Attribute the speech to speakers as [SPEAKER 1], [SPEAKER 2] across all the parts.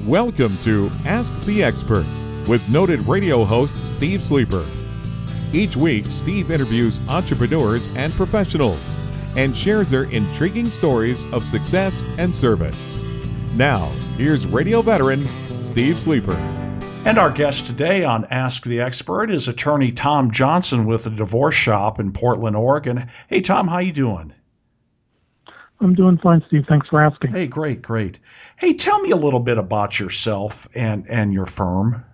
[SPEAKER 1] Welcome to Ask the Expert with noted radio host Steve Sleeper. Each week, Steve interviews entrepreneurs and professionals and shares their intriguing stories of success and service. Now, here's radio veteran Steve Sleeper.
[SPEAKER 2] And our guest today on Ask the Expert is attorney Tom Johnson with the Divorce Shop in Portland, Oregon. Hey, Tom, how you doing?
[SPEAKER 3] I'm doing fine, Steve. Thanks for asking.
[SPEAKER 2] Hey, great. Hey, tell me a little bit about yourself and your firm.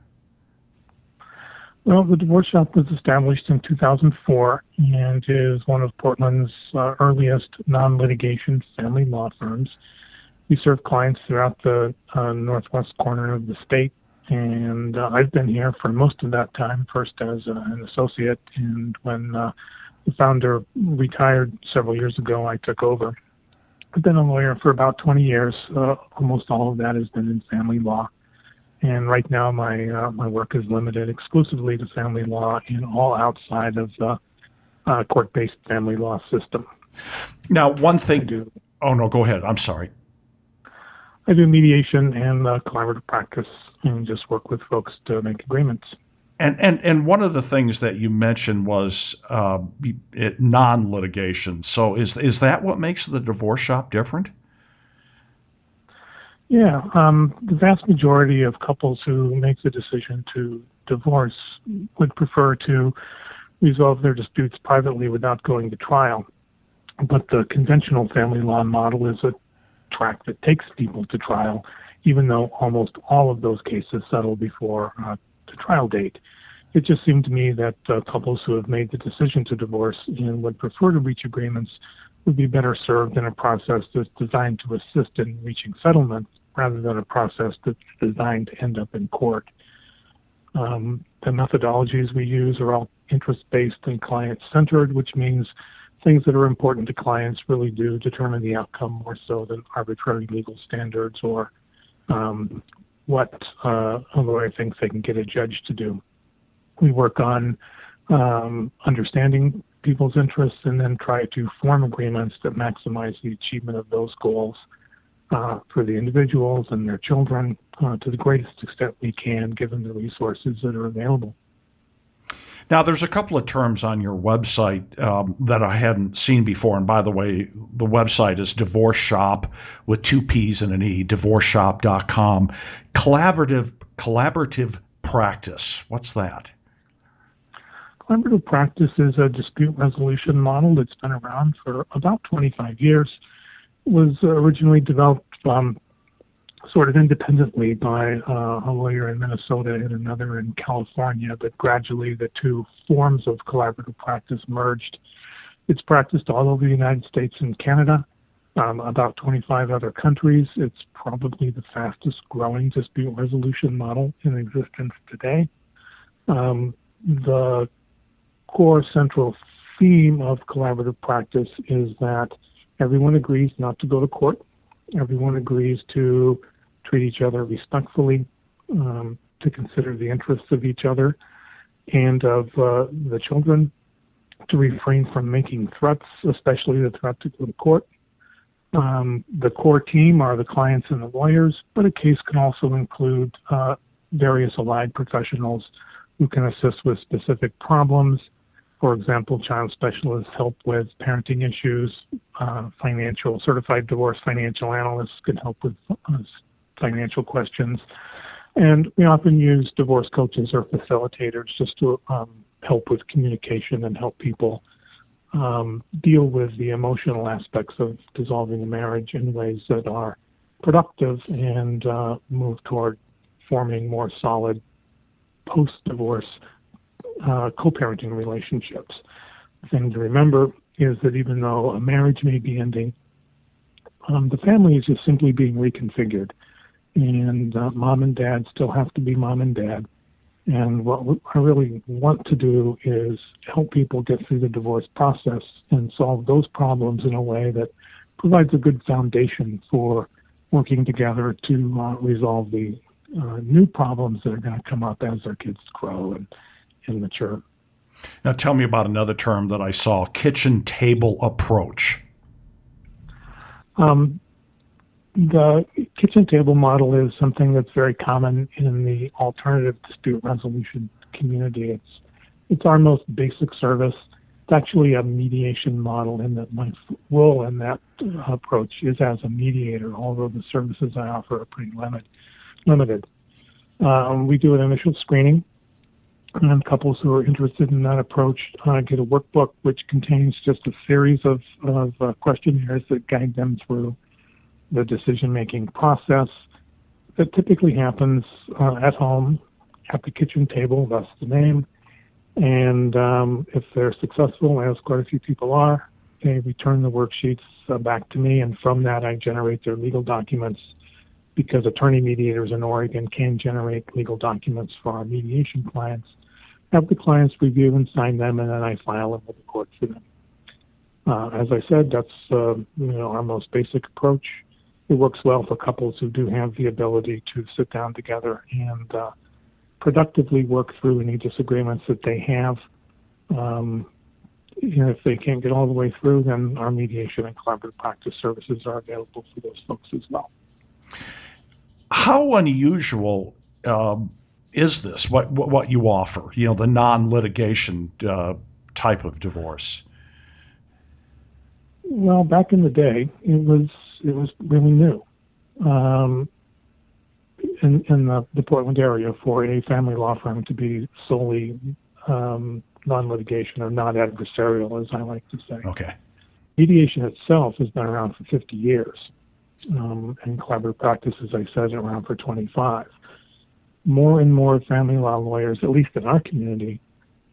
[SPEAKER 3] Well, the Divorce Shop was established in 2004 and is one of Portland's earliest non-litigation family law firms. We serve clients throughout the northwest corner of the state, and I've been here for most of that time, first as an associate, and when the founder retired several years ago, I took over. I've been a lawyer for about 20 years. Almost all of that has been in family law. And right now my work is limited exclusively to family law and all outside of the court-based family law system.
[SPEAKER 2] Now, one thing... Oh, no, go ahead. I'm sorry.
[SPEAKER 3] I do mediation and collaborative practice and just work with folks to make agreements.
[SPEAKER 2] And one of the things that you mentioned was non-litigation. So is that what makes the Divorce Shop different?
[SPEAKER 3] Yeah. The vast majority of couples who make the decision to divorce would prefer to resolve their disputes privately without going to trial. But the conventional family law model is a track that takes people to trial, even though almost all of those cases settle before the trial date. It just seemed to me that couples who have made the decision to divorce and would prefer to reach agreements would be better served in a process that's designed to assist in reaching settlements rather than a process that's designed to end up in court. The methodologies we use are all interest-based and client-centered, which means things that are important to clients really do determine the outcome more so than arbitrary legal standards or what a lawyer thinks they can get a judge to do. We work on understanding people's interests and then try to form agreements that maximize the achievement of those goals for the individuals and their children to the greatest extent we can, given the resources that are available.
[SPEAKER 2] Now, there's a couple of terms on your website that I hadn't seen before. And by the way, the website is Divorce Shop with 2 P's and an E, divorceshop.com. Collaborative practice. What's that?
[SPEAKER 3] Collaborative practice is a dispute resolution model that's been around for about 25 years. It was originally developed sort of independently by a lawyer in Minnesota and another in California, but gradually the two forms of collaborative practice merged. It's practiced all over the United States and Canada, about 25 other countries. It's probably the fastest growing dispute resolution model in existence today. The core central theme of collaborative practice is that everyone agrees not to go to court. Everyone agrees to treat each other respectfully, to consider the interests of each other and of the children, to refrain from making threats, especially the threat to go to court. The core team are the clients and the lawyers, but a case can also include various allied professionals who can assist with specific problems. For example, child specialists help with parenting issues. Certified divorce financial analysts can help with financial questions. And we often use divorce coaches or facilitators just to help with communication and help people deal with the emotional aspects of dissolving a marriage in ways that are productive and move toward forming more solid post-divorce co-parenting relationships. The thing to remember is that even though a marriage may be ending, the family is just simply being reconfigured. And mom and dad still have to be mom and dad. And what I really want to do is help people get through the divorce process and solve those problems in a way that provides a good foundation for working together to resolve the new problems that are going to come up as their kids grow and mature.
[SPEAKER 2] Now tell me about another term that I saw, kitchen table approach.
[SPEAKER 3] The kitchen table model is something that's very common in the alternative dispute resolution community. It's our most basic service. It's actually a mediation model in that my role in that approach is as a mediator, although the services I offer are pretty limited. We do an initial screening, and couples who are interested in that approach get a workbook which contains just a series of questionnaires that guide them through the decision-making process that typically happens at home, at the kitchen table, thus the name. And if they're successful, as quite a few people are, they return the worksheets back to me, and from that I generate their legal documents, because attorney mediators in Oregon can generate legal documents for our mediation clients, have the clients review and sign them, and then I file them with the court for them. As I said, that's our most basic approach. It works well for couples who do have the ability to sit down together and productively work through any disagreements that they have. If they can't get all the way through, then our mediation and collaborative practice services are available for those folks as well.
[SPEAKER 2] How unusual is this? What you offer? The non-litigation type of divorce.
[SPEAKER 3] Well, back in the day, it was really new. In the Portland area, for a family law firm to be solely non-litigation or non-adversarial, as I like to say.
[SPEAKER 2] Okay.
[SPEAKER 3] Mediation itself has been around for 50 years, and collaborative practice, as I said, around for 25. More and more family law lawyers, at least in our community,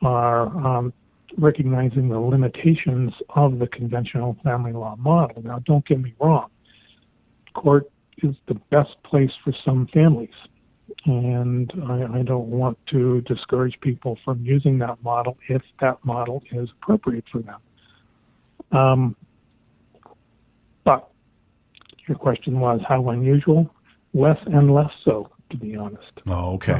[SPEAKER 3] are recognizing the limitations of the conventional family law model. Now, don't get me wrong. Court is the best place for some families, and I don't want to discourage people from using that model if that model is appropriate for them. But your question was how unusual? Less and less so, to be honest.
[SPEAKER 2] Oh, okay.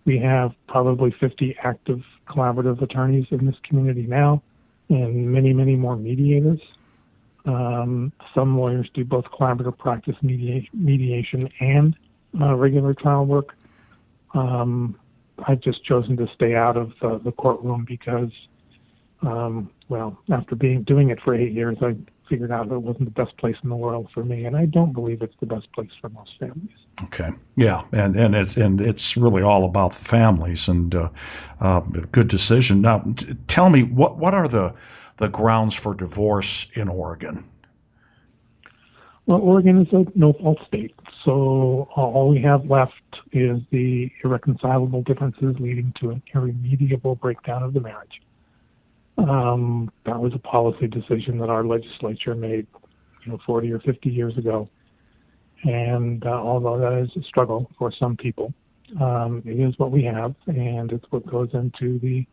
[SPEAKER 3] We have probably 50 active collaborative attorneys in this community now, and many, many more mediators. Some lawyers do both collaborative practice mediation and regular trial work. I've just chosen to stay out of the courtroom because, after doing it for 8 years, I figured out it wasn't the best place in the world for me, and I don't believe it's the best place for most families.
[SPEAKER 2] Okay, yeah, and it's really all about the families, and good decision. Now, tell me, what are the grounds for divorce in Oregon?
[SPEAKER 3] Well, Oregon is a no-fault state, so all we have left is the irreconcilable differences leading to an irremediable breakdown of the marriage. That was a policy decision that our legislature made, 40 or 50 years ago. And although that is a struggle for some people, it is what we have, and it's what goes into the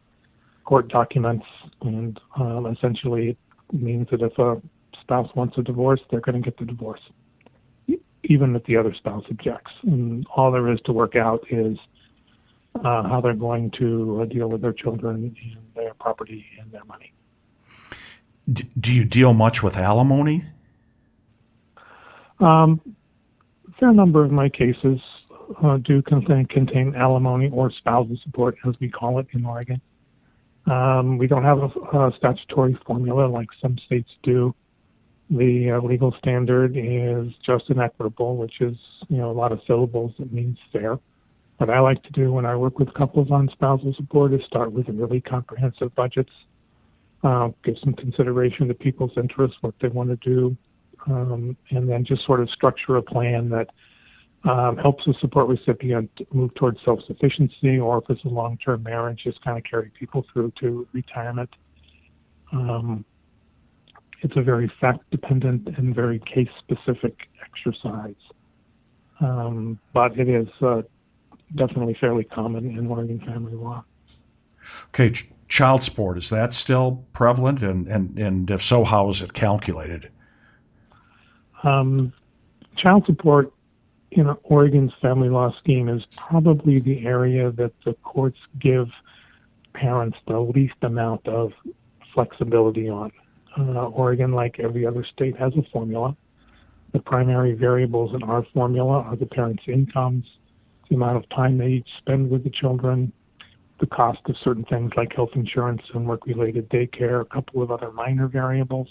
[SPEAKER 3] court documents. And essentially, it means that if a spouse wants a divorce, they're going to get the divorce, even if the other spouse objects. And all there is to work out is how they're going to deal with their children and their property and their money.
[SPEAKER 2] Do you deal much with alimony?
[SPEAKER 3] A fair number of my cases do contain alimony or spousal support, as we call it in Oregon. We don't have a statutory formula like some states do. The legal standard is just and equitable, which is a lot of syllables that means fair. What I like to do when I work with couples on spousal support is start with really comprehensive budgets, give some consideration to people's interests, what they want to do, and then just sort of structure a plan that helps the support recipient move towards self-sufficiency, or if it's a long-term marriage, just kind of carry people through to retirement. It's a very fact-dependent and very case-specific exercise, but it is definitely fairly common in Oregon family law.
[SPEAKER 2] Okay, child support, is that still prevalent? And if so, how is it calculated?
[SPEAKER 3] Child support in Oregon's family law scheme is probably the area that the courts give parents the least amount of flexibility on. Oregon, like every other state, has a formula. The primary variables in our formula are the parents' incomes, the amount of time they each spend with the children, the cost of certain things like health insurance and work-related daycare, a couple of other minor variables.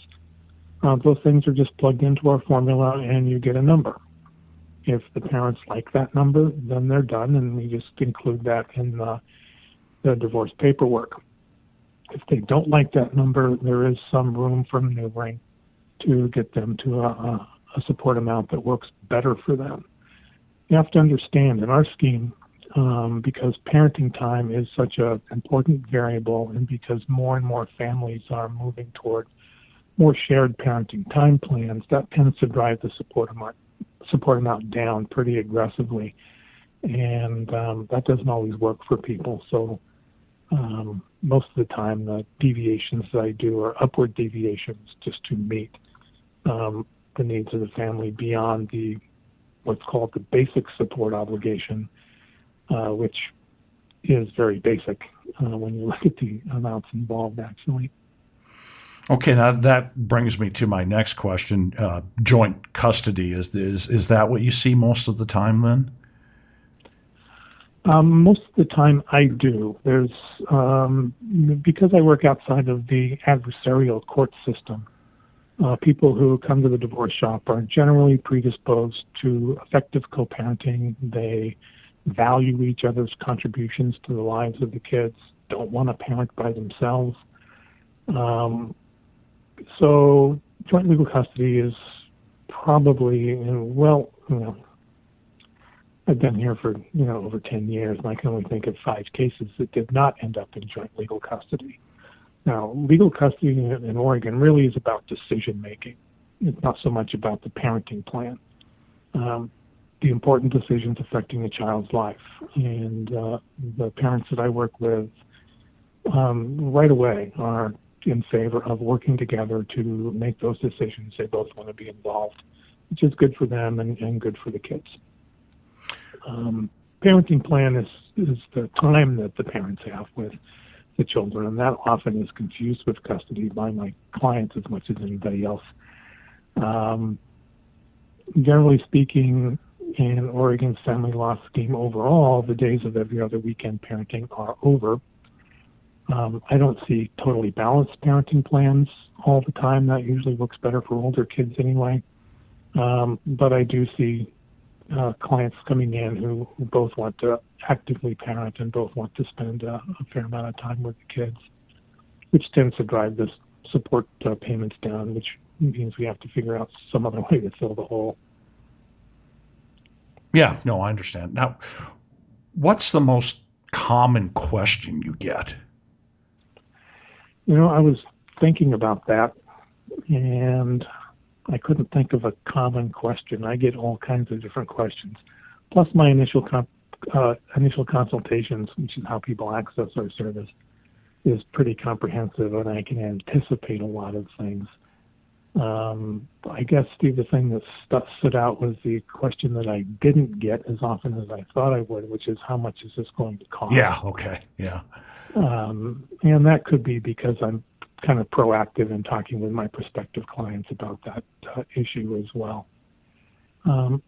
[SPEAKER 3] Those things are just plugged into our formula and you get a number. If the parents like that number, then they're done, and we just include that in the divorce paperwork. If they don't like that number, there is some room for maneuvering to get them to a support amount that works better for them. You have to understand in our scheme, because parenting time is such an important variable, and because more and more families are moving toward more shared parenting time plans, that tends to drive the support amount down pretty aggressively, and that doesn't always work for people. So most of the time, the deviations that I do are upward deviations just to meet the needs of the family beyond what's called the basic support obligation, which is very basic when you look at the amounts involved, actually.
[SPEAKER 2] Okay, now that brings me to my next question. Joint custody, is that what you see most of the time then?
[SPEAKER 3] Most of the time I do. There's because I work outside of the adversarial court system, people who come to the divorce shop are generally predisposed to effective co-parenting. They value each other's contributions to the lives of the kids, don't want to parent by themselves. So joint legal custody is probably, I've been here for, over 10 years, and I can only think of 5 cases that did not end up in joint legal custody. Now, legal custody in Oregon really is about decision making. It's not so much about the parenting plan. The important decisions affecting the child's life. And the parents that I work with right away are in favor of working together to make those decisions. They both want to be involved, which is good for them and good for the kids. Parenting plan is the time that the parents have with the children, and that often is confused with custody by my clients as much as anybody else. Generally speaking, in Oregon's family law scheme overall, the days of every other weekend parenting are over. I don't see totally balanced parenting plans all the time. That usually works better for older kids anyway. But I do see clients coming in who both want to actively parent and both want to spend a fair amount of time with the kids, which tends to drive the support payments down, which means we have to figure out some other way to fill the hole.
[SPEAKER 2] Yeah, no, I understand. Now, what's the most common question you get?
[SPEAKER 3] I was thinking about that, and I couldn't think of a common question. I get all kinds of different questions. Plus, my initial consultations, which is how people access our service, is pretty comprehensive, and I can anticipate a lot of things. I guess, Steve, the thing that stood out was the question that I didn't get as often as I thought I would, which is how much is this going to cost?
[SPEAKER 2] Yeah, okay, yeah.
[SPEAKER 3] And that could be because I'm kind of proactive in talking with my prospective clients about that issue as well.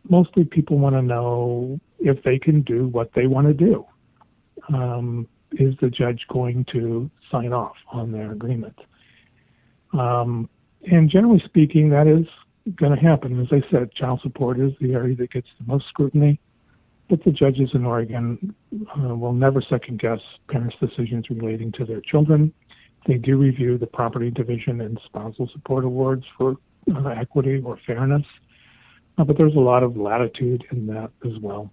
[SPEAKER 3] Mostly people want to know if they can do what they want to do. Is the judge going to sign off on their agreement? And generally speaking, that is going to happen. As I said, child support is the area that gets the most scrutiny, but the judges in Oregon will never second-guess parents' decisions relating to their children. They do review the property division and spousal support awards for equity or fairness, but there's a lot of latitude in that as well.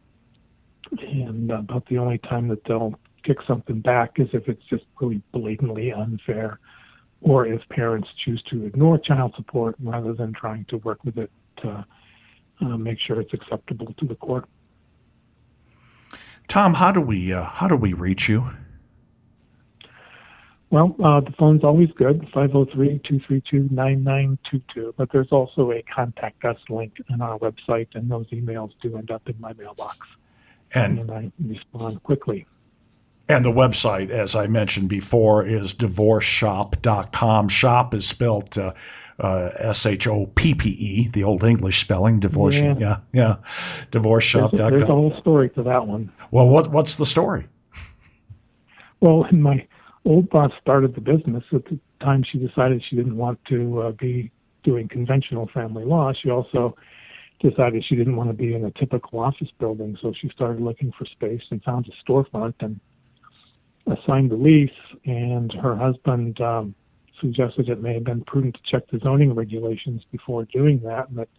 [SPEAKER 3] And about the only time that they'll kick something back is if it's just really blatantly unfair, or if parents choose to ignore child support rather than trying to work with it to make sure it's acceptable to the court.
[SPEAKER 2] Tom, how do we reach you?
[SPEAKER 3] Well, the phone's always good, 503-232-9922, but there's also a contact us link on our website, and those emails do end up in my mailbox, and I respond quickly.
[SPEAKER 2] And the website, as I mentioned before, is divorceshop.com. Shop is spelled Shoppe, the old English spelling, divorce. Yeah. Divorceshop.com.
[SPEAKER 3] There's a whole story to that one.
[SPEAKER 2] Well, what's the story?
[SPEAKER 3] Well, when my old boss started the business, at the time she decided she didn't want to be doing conventional family law. She also decided she didn't want to be in a typical office building, so she started looking for space and found a storefront and assigned the lease. And her husband suggested it may have been prudent to check the zoning regulations before doing that, and it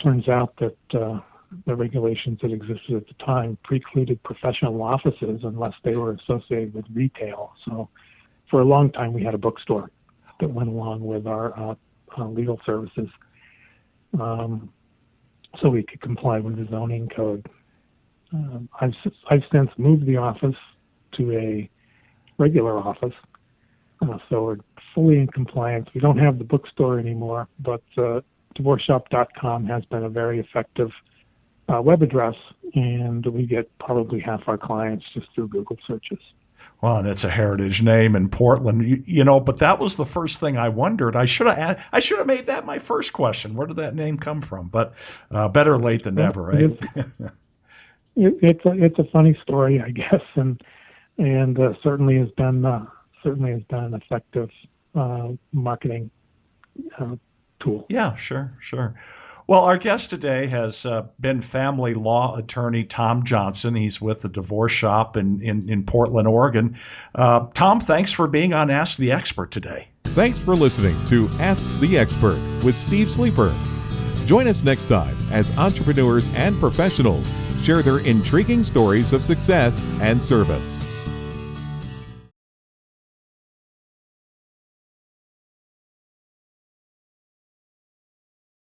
[SPEAKER 3] turns out that the regulations that existed at the time precluded professional offices unless they were associated with retail. So for a long time, we had a bookstore that went along with our legal services, so we could comply with the zoning code. I've since moved the office to a regular office, so we're fully in compliance. We don't have the bookstore anymore, but divorceshop.com has been a very effective web address, and we get probably half our clients just through Google searches.
[SPEAKER 2] Well, and it's a heritage name in Portland, but that was the first thing I wondered. I should have made that my first question. Where did that name come from? But better late than never, right?
[SPEAKER 3] It's a funny story, I guess, and certainly has been an effective marketing tool.
[SPEAKER 2] Yeah, sure. Well, our guest today has been family law attorney Tom Johnson. He's with the Divorce Shop in Portland, Oregon. Tom, thanks for being on Ask the Expert today.
[SPEAKER 1] Thanks for listening to Ask the Expert with Steve Sleeper. Join us next time as entrepreneurs and professionals share their intriguing stories of success and service.